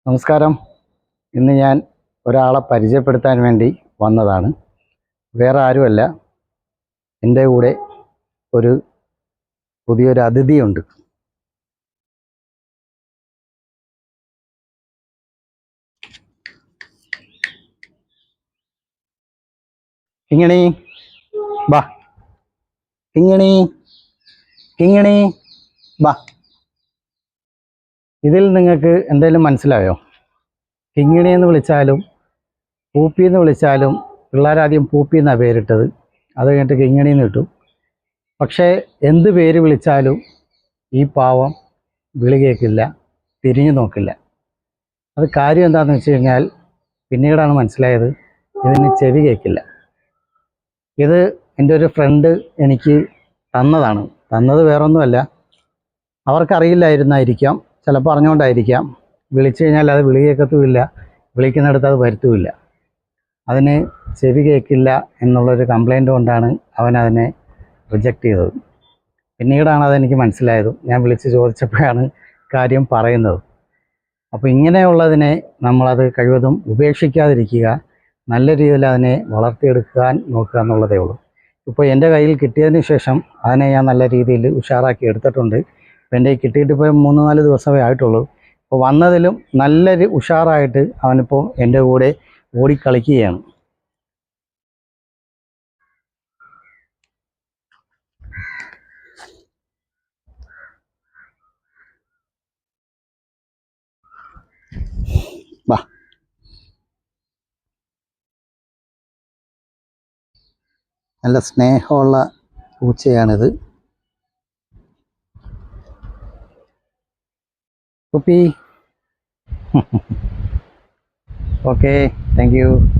നമസ്കാരം. ഇന്ന് ഞാൻ ഒരാളെ പരിചയപ്പെടുത്താൻ വേണ്ടി വന്നതാണ്. വേറെ ആരുമല്ല, എൻ്റെ കൂടെ ഒരു പുതിയൊരു അതിഥിയുണ്ട്. കിങ്ങിണി ബാ, കിങ്ങിണി കിങ്ങിണി ബാ. ഇതിൽ നിങ്ങൾക്ക് എന്തെങ്കിലും മനസ്സിലായോ? കിങ്ങിണി എന്ന് വിളിച്ചാലും പൂപ്പി എന്ന് വിളിച്ചാലും പിള്ളേരാദ്യം പൂപ്പി എന്നാണ് പേരിട്ടത്. അത് കഴിഞ്ഞിട്ട് കിങ്ങിണി എന്ന് കിട്ടും. പക്ഷേ എന്ത് പേര് വിളിച്ചാലും ഈ പാവം വിളി കേൾക്കില്ല, തിരിഞ്ഞു നോക്കില്ല. അത് കാര്യം എന്താണെന്ന് വെച്ച് കഴിഞ്ഞാൽ പിന്നീടാണ് മനസ്സിലായത്, ഇതിന് ചെവി കേൾക്കില്ല. ഇത് എൻ്റെ ഒരു ഫ്രണ്ട് എനിക്ക് തന്നത് വേറൊന്നുമല്ല. അവർക്കറിയില്ലായിരുന്നായിരിക്കാം, ചിലപ്പോൾ അറിഞ്ഞുകൊണ്ടായിരിക്കാം. വിളിച്ചു കഴിഞ്ഞാൽ അത് വിളി കേൾക്കത്തുമില്ല, വിളിക്കുന്നിടത്ത് അത് വരുത്തുമില്ല. അതിന് ചെവി കേൾക്കില്ല എന്നുള്ളൊരു കംപ്ലൈൻറ്റ് കൊണ്ടാണ് അവനതിനെ റിജക്റ്റ് ചെയ്തത്. പിന്നീടാണ് അതെനിക്ക് മനസ്സിലായത്. ഞാൻ വിളിച്ച് ചോദിച്ചപ്പോഴാണ് കാര്യം പറയുന്നത്. അപ്പോൾ ഇങ്ങനെയുള്ളതിനെ നമ്മളത് കഴിവതും ഉപേക്ഷിക്കാതിരിക്കുക, നല്ല രീതിയിൽ അതിനെ വളർത്തിയെടുക്കാൻ നോക്കുക എന്നുള്ളതേ ഉള്ളൂ. ഇപ്പോൾ എൻ്റെ കയ്യിൽ കിട്ടിയതിന് ശേഷം അതിനെ ഞാൻ നല്ല രീതിയിൽ ഉഷാറാക്കി എടുത്തിട്ടുണ്ട്. ഇപ്പോൾ എൻ്റെ കിട്ടിയിട്ട് ഇപ്പോൾ 3-4 ദിവസമേ ആയിട്ടുള്ളൂ. അപ്പോൾ വന്നതിലും നല്ലൊരു ഉഷാറായിട്ട് അവനിപ്പോൾ എൻ്റെ കൂടെ ഓടിക്കളിക്കുകയാണ്. വാ, നല്ല സ്നേഹമുള്ള പൂച്ചയാണിത്. കുപ്പി. Okay, thank you.